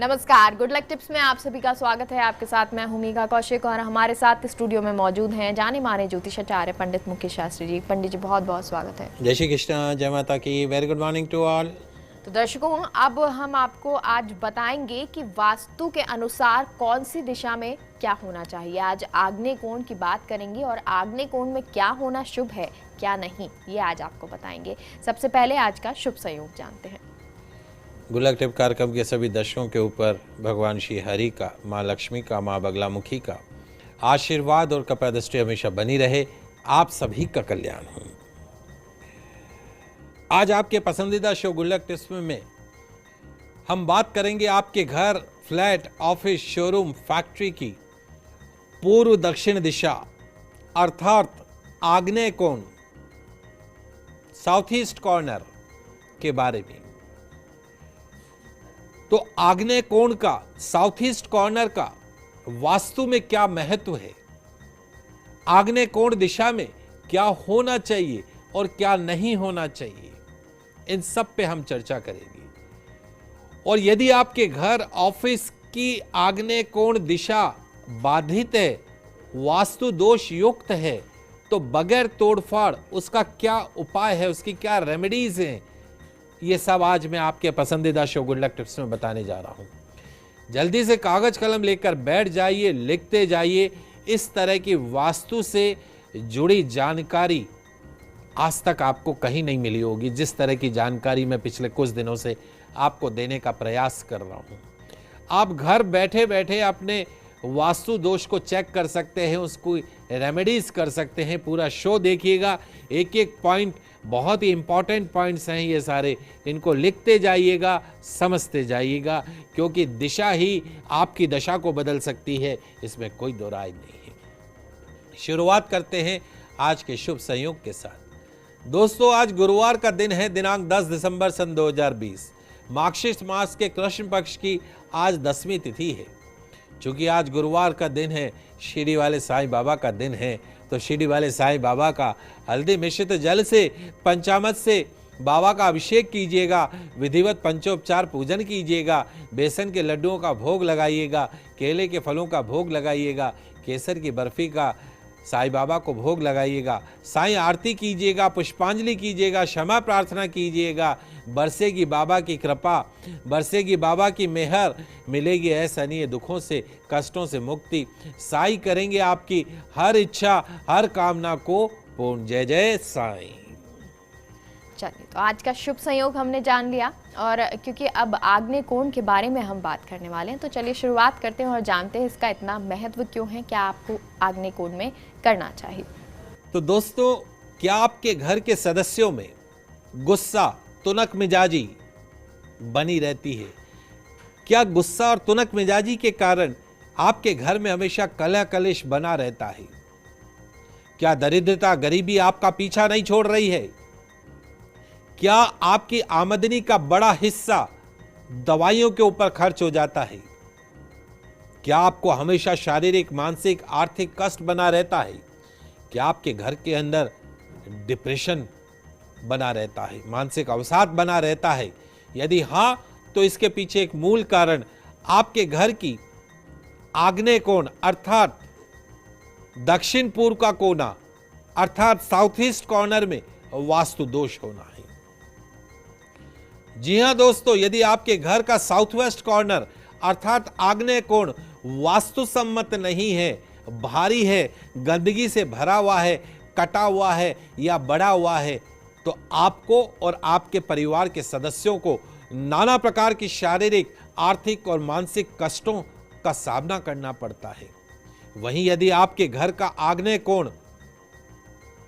नमस्कार, good luck tips में आप सभी का स्वागत है। आपके साथ मैं हूं मीघा कौशिक और हमारे साथ स्टूडियो में मौजूद हैं जाने माने ज्योतिषाचार्य पंडित मुकेश शास्त्री जी। पंडित जी बहुत बहुत स्वागत है। जय श्री कृष्ण, जय माता की। Very good morning to all. तो दर्शकों, अब हम आपको आज बताएंगे कि वास्तु के अनुसार कौन सी दिशा में क्या होना चाहिए। आज आग्नेय कोण की बात करेंगे और आग्नेय कोण में क्या होना शुभ है क्या नहीं, ये आज आपको बताएंगे। सबसे पहले आज का शुभ संयोग जानते हैं। गुड लक टिप कार्यक्रम के सभी दर्शकों के ऊपर भगवान श्री हरि का, माँ लक्ष्मी का, माँ बगलामुखी का आशीर्वाद और कृपा दृष्टि हमेशा बनी रहे। आप सभी का कल्याण हो। आज आपके पसंदीदा शो गुड लक टिप्स में हम बात करेंगे आपके घर, फ्लैट, ऑफिस, शोरूम, फैक्ट्री की पूर्व दक्षिण दिशा अर्थात आग्नेय कोण, साउथ ईस्ट कॉर्नर के बारे में। तो आग्नेय कोण का, साउथ ईस्ट कॉर्नर का वास्तु में क्या महत्व है, आग्नेय कोण दिशा में क्या होना चाहिए और क्या नहीं होना चाहिए, इन सब पे हम चर्चा करेंगे। और यदि आपके घर, ऑफिस की आग्नेय कोण दिशा बाधित है, वास्तु दोष युक्त है, तो बगैर तोड़फाड़ उसका क्या उपाय है, उसकी क्या रेमेडीज हैं, ये सब आज मैं आपके पसंदीदा शो गुड लक टिप्स में बताने जा रहा हूं। जल्दी से कागज कलम लेकर बैठ जाइए, लिखते जाइए। इस तरह की वास्तु से जुड़ी जानकारी आज तक आपको कहीं नहीं मिली होगी, जिस तरह की जानकारी मैं पिछले कुछ दिनों से आपको देने का प्रयास कर रहा हूं। आप घर बैठे बैठे अपने वास्तु दोष को चेक कर सकते हैं, उसको रेमेडीज कर सकते हैं। पूरा शो देखिएगा, एक एक पॉइंट बहुत ही इंपॉर्टेंट पॉइंट्स हैं ये सारे, इनको लिखते जाइएगा, समझते जाइएगा, क्योंकि दिशा ही आपकी दशा को बदल सकती है, इसमें कोई दो राय नहीं है। शुरुआत करते हैं आज के शुभ संयोग के साथ। दोस्तों, आज गुरुवार का दिन है, दिनांक 10 दिसंबर सन 2020। मार्गशीर्ष मास के कृष्ण पक्ष की आज 10वीं तिथि है। चूंकि आज गुरुवार का दिन है, शिरडी वाले साईं बाबा का दिन है, तो शिरडी वाले साईं बाबा का हल्दी मिश्रित जल से, पंचामृत से बाबा का अभिषेक कीजिएगा, विधिवत पंचोपचार पूजन कीजिएगा, बेसन के लड्डुओं का भोग लगाइएगा, केले के फलों का भोग लगाइएगा, केसर की बर्फी का साईं बाबा को भोग लगाइएगा, साईं आरती कीजिएगा, पुष्पांजलि कीजिएगा, क्षमा प्रार्थना कीजिएगा। बरसेगी बाबा की कृपा, बरसेगी बाबा की मेहर, मिलेगी असहनीय दुखों से, कष्टों से मुक्ति। साईं करेंगे आपकी हर इच्छा, हर कामना को पूर्ण। जय जय साईं। चलिए, तो आज का शुभ संयोग हमने जान लिया, और क्योंकि अब आग्नेय कोण के बारे में हम बात करने वाले हैं, तो चलिए शुरुआत करते हैं और जानते हैं इसका इतना महत्व क्यों है, क्या आपको आग्नेय कोण में करना चाहिए। तो दोस्तों, क्या आपके घर के सदस्यों में गुस्सा, तुनक मिजाजी बनी रहती है? क्या गुस्सा और तुनक मिजाजी के कारण आपके घर में हमेशा कलह कलेश बना रहता है? क्या दरिद्रता, गरीबी आपका पीछा नहीं छोड़ रही है? क्या आपकी आमदनी का बड़ा हिस्सा दवाइयों के ऊपर खर्च हो जाता है? क्या आपको हमेशा शारीरिक, मानसिक, आर्थिक कष्ट बना रहता है? क्या आपके घर के अंदर डिप्रेशन बना रहता है, मानसिक अवसाद बना रहता है? यदि हां, तो इसके पीछे एक मूल कारण आपके घर की आग्नेय कोण अर्थात दक्षिण पूर्व का कोना अर्थात साउथ ईस्ट कॉर्नर में वास्तु दोष होना है। जी हां दोस्तों, यदि आपके घर का साउथ वेस्ट कॉर्नर अर्थात आग्नेय कोण वास्तु सम्मत नहीं है, भारी है, गंदगी से भरा हुआ है, कटा हुआ है या बड़ा हुआ है, तो आपको और आपके परिवार के सदस्यों को नाना प्रकार की शारीरिक, आर्थिक और मानसिक कष्टों का सामना करना पड़ता है। वहीं यदि आपके घर का आग्नेय कोण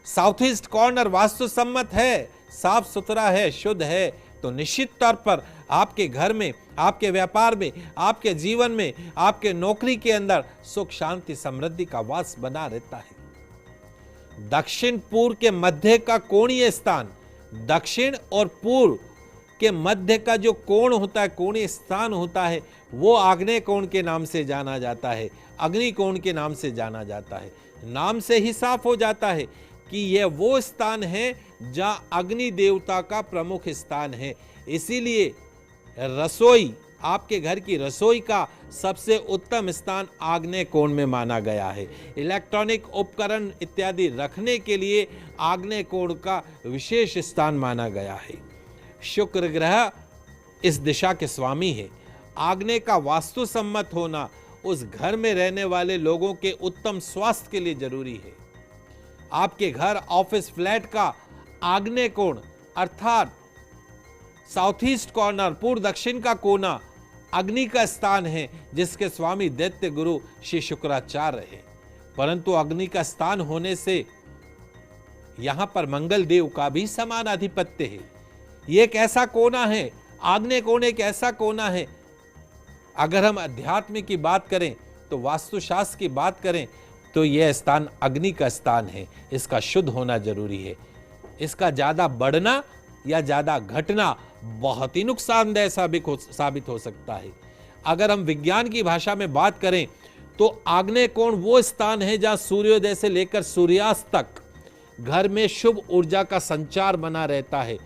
साउथ ईस्ट कॉर्नर वास्तु सम्मत है, साफ सुथरा है, शुद्ध है, तो निश्चित तौर पर आपके घर में, आपके व्यापार में, आपके जीवन में, आपके नौकरी के अंदर सुख, शांति, समृद्धि का वास बना रहता है। दक्षिण पूर्व के मध्य का कोणीय स्थान, दक्षिण और पूर्व के मध्य का जो कोण होता है, कोणीय स्थान होता है, वो आग्नेय कोण के नाम से जाना जाता है, अग्नि कोण के नाम से जाना जाता है। नाम से ही साफ हो जाता है कि यह वो स्थान है जहां अग्नि देवता का प्रमुख स्थान है। इसीलिए रसोई आपके घर की रसोई का सबसे उत्तम स्थान आग्नेय कोण में माना गया है। इलेक्ट्रॉनिक उपकरण इत्यादि रखने के लिए आग्नेय कोण का विशेष स्थान माना गया है। शुक्र ग्रह इस दिशा के स्वामी है। आग्नेय का वास्तु सम्मत होना उस घर में रहने वाले लोगों के उत्तम स्वास्थ्य के लिए जरूरी है। आपके घर, ऑफिस, फ्लैट का आग्नेय कोण अर्थात साउथ ईस्ट कॉर्नर, पूर्व दक्षिण का कोना अग्नि का स्थान है, जिसके स्वामी दैत्य गुरु श्री शुक्राचार्य है। परंतु अग्नि का स्थान होने से यहां पर मंगल देव का भी समान आधिपत्य है। यह एक ऐसा कोना है, आग्नेय कोण एक ऐसा कोना है, अगर हम अध्यात्म की बात करें तो वास्तुशास्त्र की बात करें तो यह स्थान अग्नि का स्थान है। इसका शुद्ध होना जरूरी है। इसका ज्यादा बढ़ना या ज्यादा घटना बहुत ही नुकसानदेह साबित हो सकता है। अगर हम विज्ञान की भाषा में बात करें तो आग्नेय कोण वो स्थान है जहां सूर्योदय से लेकर सूर्यास्त तक घर में शुभ ऊर्जा का संचार बना रहता है।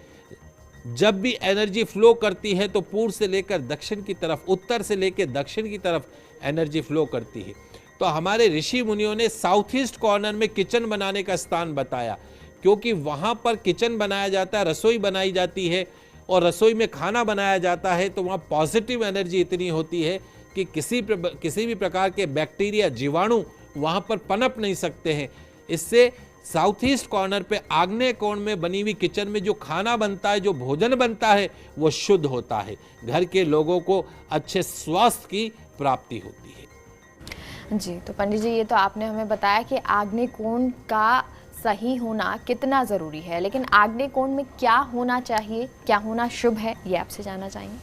जब भी एनर्जी फ्लो करती है तो पूर्व से लेकर दक्षिण की तरफ, उत्तर से लेकर दक्षिण की तरफ एनर्जी फ्लो करती है। तो हमारे ऋषि मुनियों ने साउथ ईस्ट कॉर्नर में किचन बनाने का स्थान बताया, क्योंकि वहां पर किचन बनाया जाता है, रसोई बनाई जाती है और रसोई में खाना बनाया जाता है। तो वहां पॉजिटिव एनर्जी इतनी होती है कि किसी भी प्रकार के बैक्टीरिया, जीवाणु वहां पर पनप नहीं सकते हैं। इससे साउथ ईस्ट कॉर्नर पे आग्नेय कोण में बनी हुई किचन में जो खाना बनता है, जो भोजन बनता है, वो शुद्ध होता है। घर के लोगों को अच्छे स्वास्थ्य की प्राप्ति होती है। जी, तो पंडित जी, ये तो आपने हमें बताया कि आग्नेय कोण का सही होना कितना जरूरी है, लेकिन आग्नेय कोण में क्या होना चाहिए, क्या होना शुभ है, ये आपसे जानना चाहेंगे।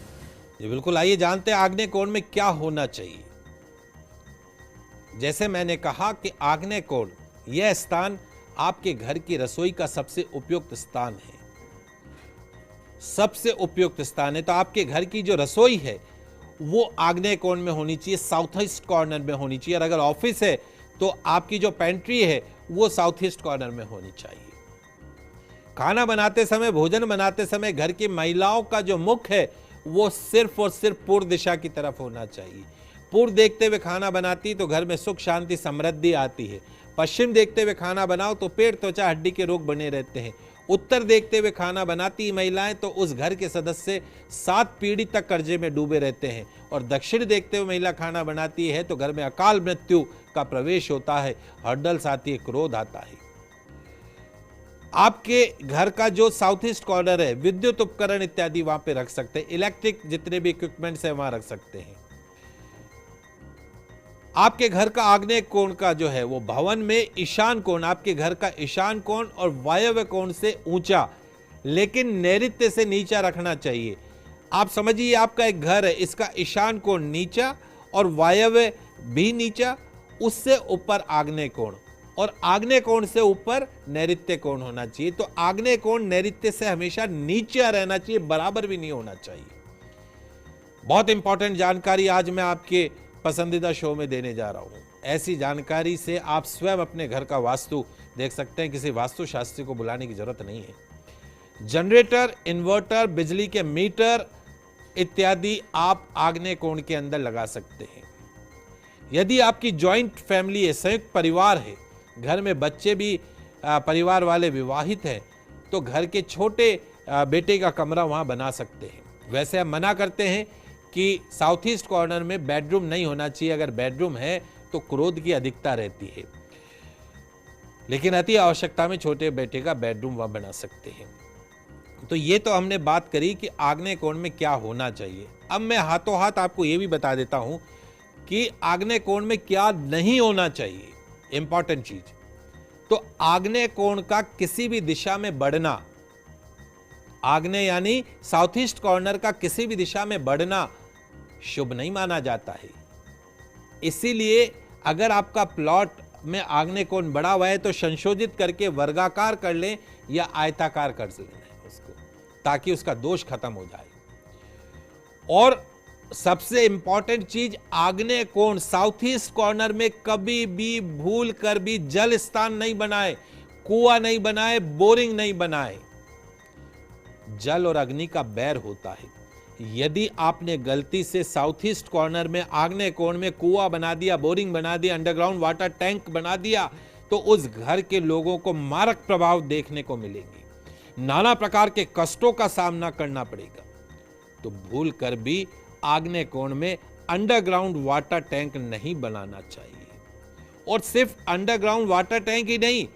जी बिल्कुल, आइए जानते हैं आग्नेय कोण में क्या होना चाहिए। जैसे मैंने कहा कि आग्नेय कोण यह स्थान आपके घर की रसोई का सबसे उपयुक्त स्थान है, सबसे उपयुक्त स्थान है। तो आपके घर की जो रसोई है वो आग्नेय कोण में होनी चाहिए, साउथ ईस्ट कॉर्नर में होनी चाहिए। और अगर ऑफिस है तो आपकी जो पेंट्री है वो साउथ ईस्ट कॉर्नर में होनी चाहिए। खाना बनाते समय, भोजन बनाते समय घर की महिलाओं का जो मुख है वो सिर्फ और सिर्फ पूर्व दिशा की तरफ होना चाहिए। पूर्व देखते हुए खाना बनाती तो घर में सुख, शांति, समृद्धि आती है। पश्चिम देखते हुए खाना बनाओ तो पेट, त्वचा, हड्डी के रोग बने रहते हैं। उत्तर देखते हुए खाना बनाती महिलाएं तो उस घर के सदस्य 7 पीढ़ी तक कर्जे में डूबे रहते हैं। और दक्षिण देखते हुए महिला खाना बनाती है तो घर में अकाल मृत्यु का प्रवेश होता है, हर्डल्स आती है, क्रोध आता है। आपके घर का जो साउथ ईस्ट कॉर्नर है, विद्युत उपकरण इत्यादि वहां पे रख सकते हैं, इलेक्ट्रिक जितने भी इक्विपमेंट्स है वहां रख सकते हैं। आपके घर का आग्नेय कोण का जो है वो भवन में ईशान कोण, आपके घर का ईशान कोण और वायव्य कोण से ऊंचा लेकिन नैऋत्य से नीचा रखना चाहिए। आप समझिए आपका एक घर है, इसका ईशान कोण नीचा और वायव्य भी नीचा, उससे ऊपर आग्नेय कोण और आग्नेय कोण से ऊपर नैऋत्य कोण होना चाहिए। तो आग्नेय कोण नैऋत्य से हमेशा नीचे रहना चाहिए, बराबर भी नहीं होना चाहिए। बहुत इंपॉर्टेंट जानकारी आज मैं आपके पसंदीदा शो में देने जा रहा हूं। ऐसी जानकारी से आप स्वयं अपने घर का वास्तु देख सकते हैं, किसी वास्तु शास्त्री को बुलाने की जरूरत नहीं है। जनरेटर, इन्वर्टर, बिजली के मीटर इत्यादि आप आग्नेय कोण के अंदर लगा सकते हैं। यदि आपकी जॉइंट फैमिली है, संयुक्त परिवार है, घर में बच्चे भी परिवार वाले विवाहित हैं, तो घर के छोटे बेटे का कमरा वहां बना सकते हैं। वैसे हम मना करते हैं कि साउथ ईस्ट कॉर्नर में बेडरूम नहीं होना चाहिए। अगर बेडरूम है तो क्रोध की अधिकता रहती है, लेकिन अति आवश्यकता में छोटे बेटे का बेडरूम वहां बना सकते हैं। तो ये तो हमने बात करी कि आग्नेय कोण में क्या होना चाहिए। अब मैं हाथों हाथ आपको ये भी बता देता हूं कि आग्नेय कोण में क्या नहीं होना चाहिए। इंपॉर्टेंट चीज, तो आग्नेय कोण का किसी भी दिशा में बढ़ना, आग्नेय यानी साउथ ईस्ट कॉर्नर का किसी भी दिशा में बढ़ना शुभ नहीं माना जाता है। इसीलिए अगर आपका प्लॉट में आग्नेय कोण बढ़ा हुआ है तो संशोधित करके वर्गाकार कर लें या आयताकार कर लेना है उसको, ताकि उसका दोष खत्म हो जाए। और सबसे इंपॉर्टेंट चीज, आग्नेय कोण साउथ ईस्ट कॉर्नर में कभी भी भूल कर भी जल स्थान नहीं बनाए, कुआं नहीं बनाए, बोरिंग नहीं बनाए। जल और अग्नि का बैर होता है। यदि आपने गलती से साउथ ईस्ट कॉर्नर में आग्नेय कोण में कुआं बना दिया, बोरिंग बना दिया, अंडरग्राउंड वाटर टैंक बना दिया, तो उस घर के लोगों को मारक प्रभाव देखने को मिलेंगे, नाना प्रकार के कष्टों का सामना करना पड़ेगा। तो भूल कर भी आग्नेय कोण में अंडरग्राउंड वाटर टैंक नहीं बनाना चाहिए। और सिर्फ अंडरग्राउंड वाटर टैंक ही नहीं,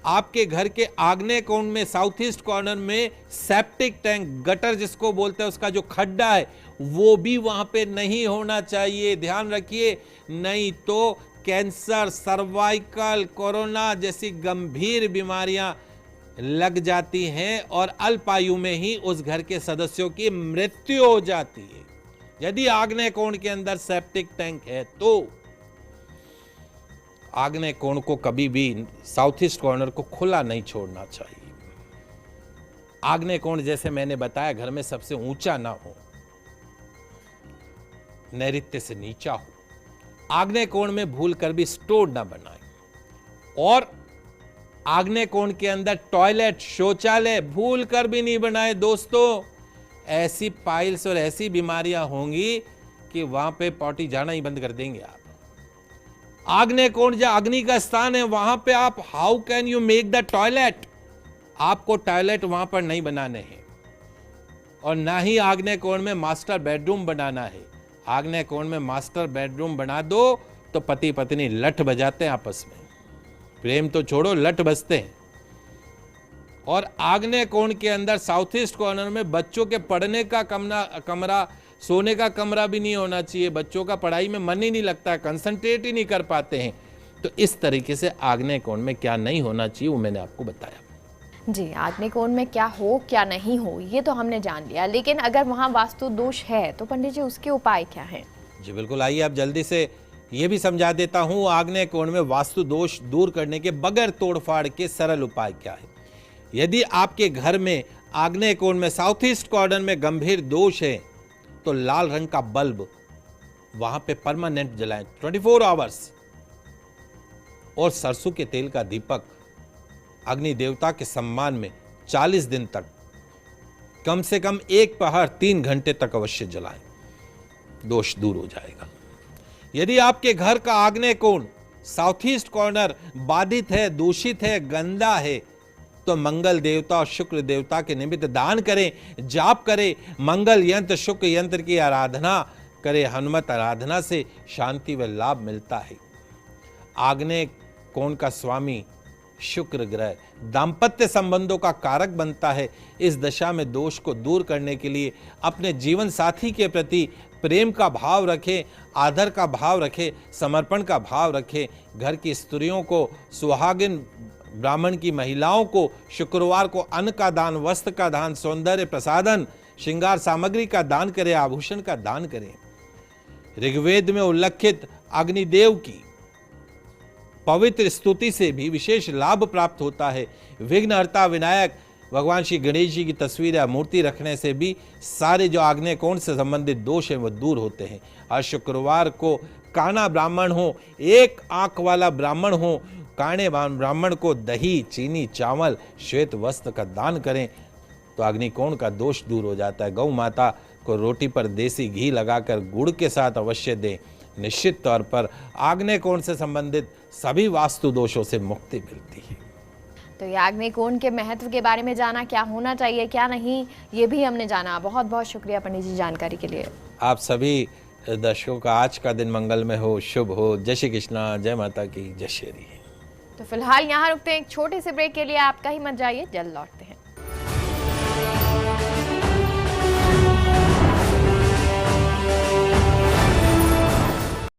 आपके घर के आग्नेय कोण में साउथ ईस्ट कॉर्नर में सेप्टिक टैंक, गटर जिसको बोलते हैं, उसका जो खड्डा है वो भी वहां पे नहीं होना चाहिए। ध्यान रखिए, नहीं तो कैंसर, सर्वाइकल, कोरोना जैसी गंभीर बीमारियां लग जाती हैं और अल्पायु में ही उस घर के सदस्यों की मृत्यु हो जाती है। यदि आग्नेय कोण के अंदर सेप्टिक टैंक है तो आग्नेय कोण को कभी भी, साउथ ईस्ट कॉर्नर को खुला नहीं छोड़ना चाहिए। आग्नेय कोण, जैसे मैंने बताया, घर में सबसे ऊंचा ना हो, नैऋत्य से नीचा हो। आग्नेय कोण में भूल कर भी स्टोर ना बनाए। और आग्नेय कोण के अंदर टॉयलेट, शौचालय भूल कर भी नहीं बनाए। दोस्तों, ऐसी पाइल्स और ऐसी बीमारियां होंगी कि वहां पे पॉटी जाना ही बंद कर देंगे आप। आग्नेय कोण जो अग्नि का स्थान है, वहां पे आप how can you make the toilet, आपको टॉयलेट वहां पर नहीं बनाने हैं। और ना ही आग्नेय कोण में मास्टर बेडरूम बनाना है। आग्नेय कोण में मास्टर बेडरूम बना दो तो पति पत्नी लठ बजाते हैं आपस में, प्रेम तो छोड़ो, लठ बजते हैं। और आग्नेय कोण के अंदर साउथ ईस्ट कॉर्नर में बच्चों के पढ़ने का कमरा, सोने का कमरा भी नहीं होना चाहिए। बच्चों का पढ़ाई में मन ही नहीं लगता है, कंसंट्रेट ही नहीं कर पाते हैं। तो इस तरीके से आग्नेय कोण में क्या नहीं होना चाहिए वो मैंने आपको बताया। जी, आग्नेय कोण में क्या हो क्या नहीं हो ये तो हमने जान लिया, लेकिन अगर वहां वास्तु दोष है तो पंडित जी उसके उपाय क्या हैं? जी बिल्कुल, आइए आप जल्दी से ये भी समझा देता हूं आग्नेय कोण में वास्तु दोष दूर करने के बगैर तोड़फाड़ के सरल उपाय क्या है। यदि आपके घर में आग्नेय कोण में साउथ ईस्ट कॉर्नर में गंभीर दोष है तो लाल रंग का बल्ब वहां पे परमानेंट जलाएं 24 आवर्स। और सरसों के तेल का दीपक अग्नि देवता के सम्मान में 40 दिन तक कम से कम एक पहर 3 घंटे तक अवश्य जलाएं, दोष दूर हो जाएगा। यदि आपके घर का आग्नेय कोण साउथ ईस्ट कॉर्नर बाधित है, दूषित है, गंदा है, तो मंगल देवता और शुक्र देवता के निमित्त दान करें, जाप करें, मंगल यंत्र, शुक्र यंत्र की आराधना करें। हनुमत आराधना से शांति व लाभ मिलता है। आग्नेय कोण का स्वामी शुक्र ग्रह दाम्पत्य संबंधों का कारक बनता है। इस दशा में दोष को दूर करने के लिए अपने जीवन साथी के प्रति प्रेम का भाव रखें, आदर का भाव रखें, समर्पण का भाव रखें। घर की स्त्रियों को, सुहागिन ब्राह्मण की महिलाओं को शुक्रवार को अन्न का दान, वस्त्र का दान, सौंदर्य प्रसाधन, श्रृंगार सामग्री का दान करें, आभूषण का दान करें। ऋग्वेद में उल्लेखित अग्निदेव की पवित्र स्तुति से भी विशेष लाभ प्राप्त होता है। विघ्नहर्ता विनायक भगवान श्री गणेश जी की तस्वीर या मूर्ति रखने से भी सारे जो आग्नेय कोण से संबंधित दोष हैं वो दूर होते हैं। आज शुक्रवार को काना ब्राह्मण हो, एक आंख वाला ब्राह्मण हो, काणे ब्राह्मण को दही, चीनी, चावल, श्वेत वस्त्र का दान करें तो अग्निकोण का दोष दूर हो जाता है। गौ माता को रोटी पर देसी घी लगाकर गुड़ के साथ अवश्य दें। निश्चित तौर पर आग्नेय कोण से संबंधित सभी वास्तु दोषों से मुक्ति मिलती है। तो ये आग्नेय कोण के महत्व के बारे में जाना, क्या होना चाहिए क्या नहीं, ये भी हमने जाना। बहुत बहुत शुक्रिया पंडित जी जानकारी के लिए। आप सभी दर्शकों का आज का दिन मंगलमय हो, शुभ हो। जय श्री कृष्णा, जय माता की, जय श्री। तो फिलहाल यहाँ रुकते हैं एक छोटे से ब्रेक के लिए। आपका ही मत जाइए, जल्द लौटते हैं।